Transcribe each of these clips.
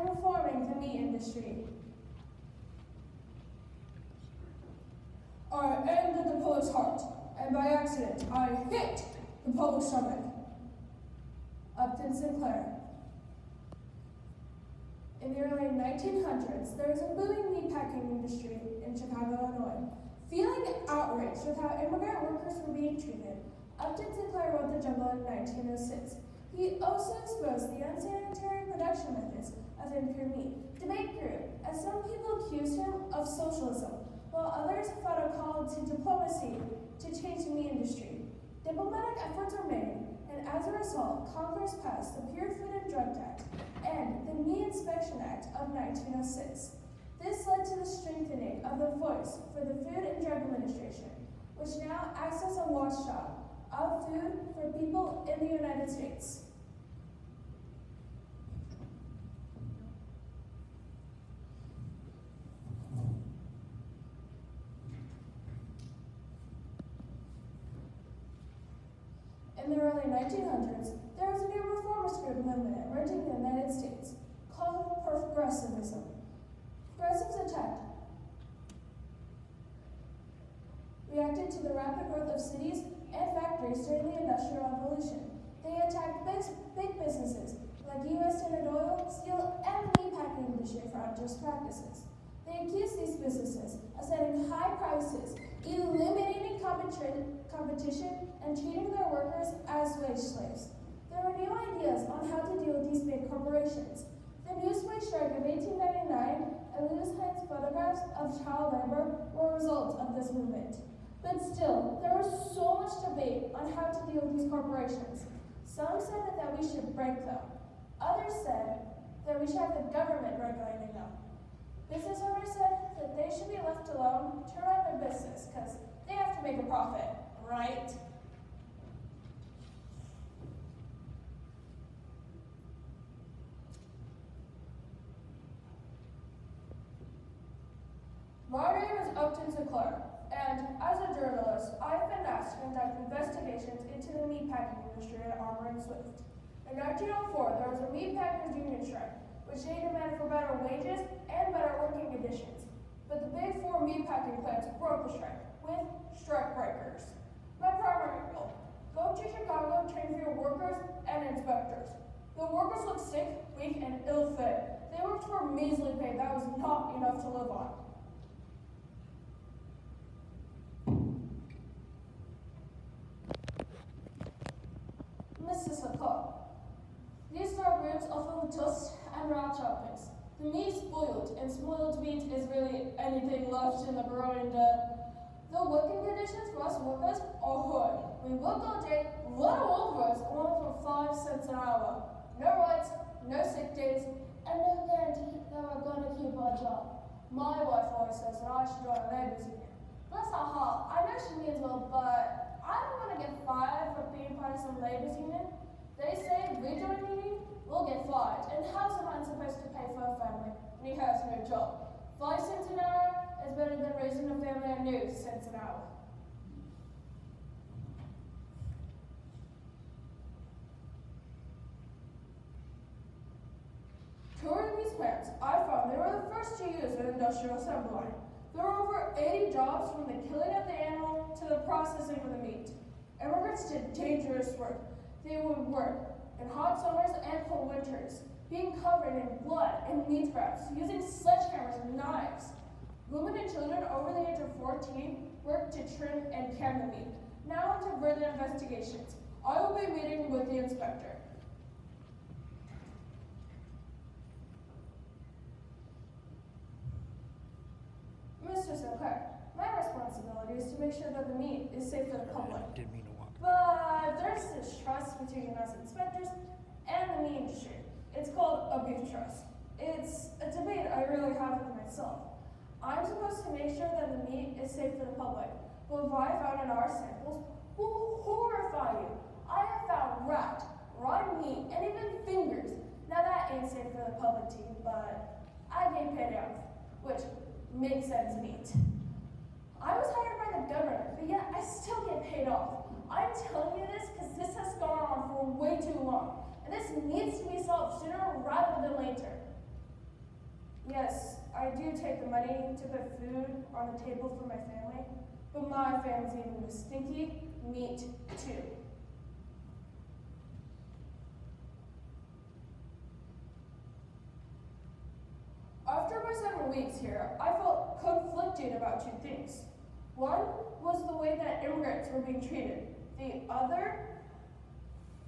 and reforming the meat industry. I ended the public's heart, and by accident, I hit the public's stomach. Upton Sinclair. In the early 1900s, there was a booming meatpacking industry in Chicago, Illinois. Feeling outraged with how immigrant workers were being treated, Upton Sinclair wrote The Jungle in 1906. He also exposed the unsanitary production methods of impure meat. Debate grew, as some people accused him of socialism, while others felt a call to diplomacy to change the meat industry. Diplomatic efforts were made, and as a result, Congress passed the Pure Food and Drug Act and the Meat Inspection Act of 1906. This led to the strengthening of the voice for the Food and Drug Administration, which now acts as a watchdog of food for people in the United States. In the early 1900s, there was a new reformist group movement emerging in the United States called progressivism. Progressives reacted to the rapid growth of cities and factories during the Industrial Revolution. They attacked big businesses like U.S. Standard Oil, steel, and the meatpacking industry for unjust practices. They accused these businesses of setting high prices, eliminating competition, and treating their workers as wage slaves. There were new ideas on how to deal with these big corporations. The newsway strike of 1899 and Lewis Hines' photographs of child labor were a result of this movement. But still, there was so much debate on how to deal with these corporations. Some said that we should break them. Others said that we should have the government regulating them. Business owners said that they should be left alone to run their business because they have to make a profit, right? My name is Upton Sinclair, and as a journalist, I've been asked to conduct investigations into the meatpacking industry at Armour and Swift. In 1904, there was a meatpackers union strike, which they demanded for better wages and better working conditions. But the big four meatpacking plants broke the strike with strike breakers. My primary goal: go to Chicago, train for your workers and inspectors. The workers looked sick, weak, and ill-fed. They worked for measly pay that was not enough to live on. Mrs. McCall. These are ribs are full of toast and round choppings. The meat is spoiled, and spoiled meat is really anything left in the growing dead. The working conditions for us workers are horrid. We work all day, little over us, only for 5 cents an hour. No rights, no sick days, and no guarantee that we're going to keep our job. My wife always says that I should join a labor's union. Bless her heart, I know she means well, but I don't want to get fired for being part of some labor's union. They say if we join the union, we'll get fired. And how's a man supposed to pay for a family when he has no job? 5 cents an hour is better than raising a family on 2 cents an hour. Touring these plants, I found they were the first to use an industrial assembly line. There were over 80 jobs from the killing of the animal to the processing of the meat. Immigrants did dangerous work. They would work in hot summers and cold winters, being covered in blood and meat scraps, using sledgehammers and knives. Women and children over the age of 14 worked to trim and can the meat. Now into further investigations. I will be meeting with the inspector. Mr. Sinclair, my responsibility is to make sure that the meat is safe for the public. Didn't mean to walk. But there's this trust between us inspectors and the meat industry. It's called a beef trust. It's a debate I really have with myself. I'm supposed to make sure that the meat is safe for the public, but what I found in our samples will horrify you. I have found rat, rotten meat, and even fingers. Now that ain't safe for the public to eat, but I get paid off, which makes ends meet. I was hired by the government, but yet I still get paid off. I'm telling you this because this has gone on for way too long, and this needs to be solved sooner rather than later. Yes, I do take the money to put food on the table for my family, but my family's eating the stinky meat too. After my 7 weeks here, I felt conflicted about two things. One was the way that immigrants were being treated. The other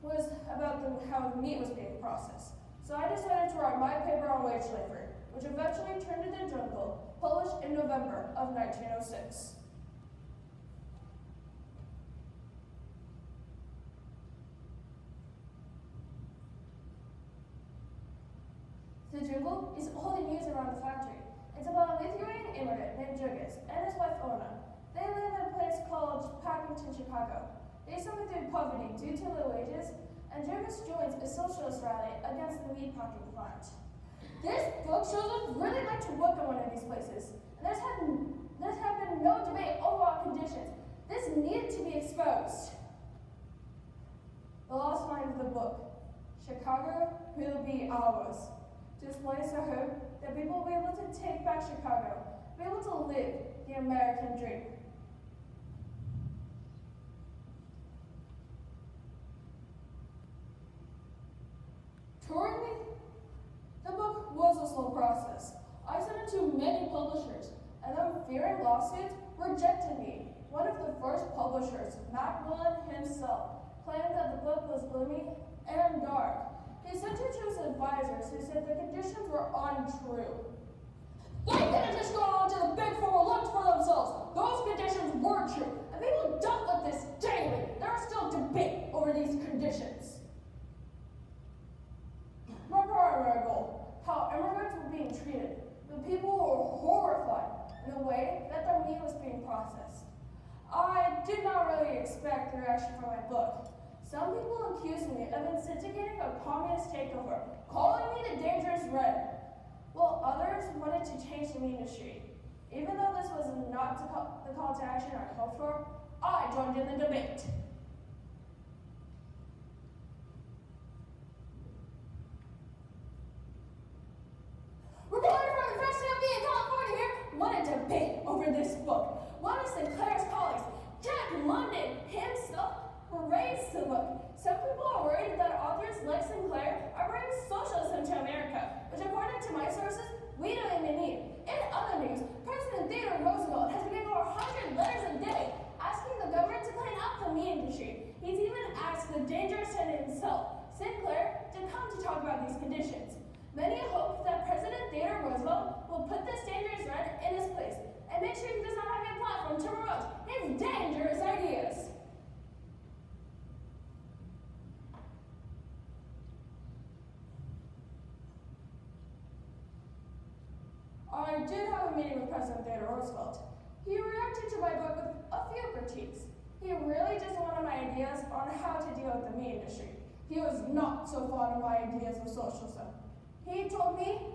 was about how the meat was being processed. So I decided to write my paper on wage slavery, which eventually turned into Jungle, published in November of 1906. The Jungle is all the news around the factory. It's about a Lithuanian immigrant named Jurgis and his wife Ona. They live in a place called Packington, Chicago. They suffer through poverty due to low wages, and Jurgis joins a socialist rally against the meat packing plant. This book shows us really like to work in one of these places, and there's been no debate over our conditions. This needed to be exposed. The last line of the book, Chicago will be ours, displays a hope that people will be able to take back Chicago, be able to live the American dream. Touring the book was a slow process. I sent it to many publishers, and then fearing lawsuits, rejected me. One of the first publishers, Mandolin himself, claimed that the book was gloomy and dark. He sent it to his advisors, who said the conditions were untrue. They didn't just go on to the big four and looked for themselves. Those conditions were true, and people dealt with this daily. There is still debate over these conditions. My primary goal, how immigrants were being treated. The people were horrified in the way that their meat was being processed. I did not really expect the reaction from my book. Some people accused me of instigating a communist takeover, calling me the dangerous red, while others wanted to change the meat industry. Even though this was not the call to action I hoped for, I joined in the debate. Reporter from the First County in California here, what a debate over this book. One of Sinclair's colleagues, Jack London himself, praised the book. Some people are worried that authors like Sinclair are bringing socialism to America, which according to my sources, we don't even need. In other news, President Theodore Roosevelt has been getting over 100 letters a day asking the government to clean up the meat industry. He's even asked the dangerous Senate himself, Sinclair, to come to talk about these conditions. Many hope that President Theodore Roosevelt will put this dangerous red in his place and make sure he does not have a platform to promote his dangerous ideas. I did have a meeting with President Theodore Roosevelt. He reacted to my book with a few critiques. He really just wanted my ideas on how to deal with the meat industry. He was not so fond of my ideas of socialism. He told me,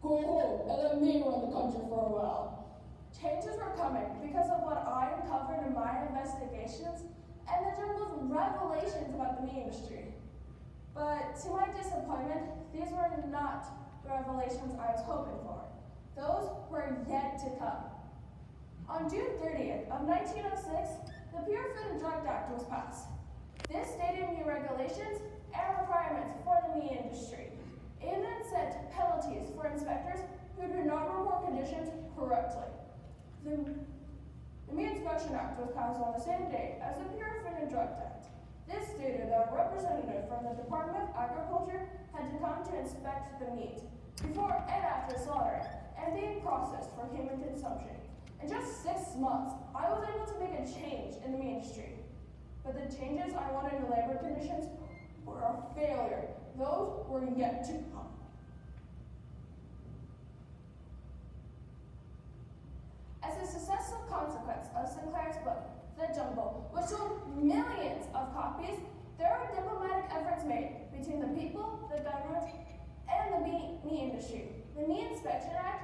go home and let me run the country for a while. Changes were coming because of what I uncovered in my investigations and the Jungle's revelations about the meat industry. But to my disappointment, these were not the revelations I was hoping for. Those were yet to come. On June 30th of 1906, the Pure Food and Drug Act was passed. This stated new regulations and requirements for the meat industry. It even set penalties for inspectors who do not report conditions correctly. The Meat Inspection Act was passed on the same day as the Pure Food and Drug Act. This stated that a representative from the Department of Agriculture had to come to inspect the meat before and after slaughtering and being processed for human consumption. In just 6 months, I was able to make a change in the meat industry. But the changes I wanted in labor conditions were a failure. Those were yet to come. As a successful consequence of Sinclair's book, The Jungle, which sold millions of copies, there were diplomatic efforts made between the people, the government, and the meat industry. The Meat Inspection Act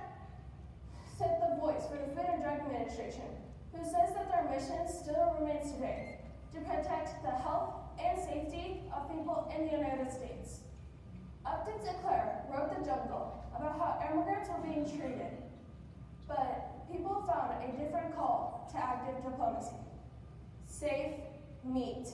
set the voice for the Food and Drug Administration, who says that their mission still remains today, to protect the health and safety of people in the United States. Upton Sinclair wrote The Jungle about how immigrants immigrants were being treated. But people found a different call to active diplomacy: safe meat.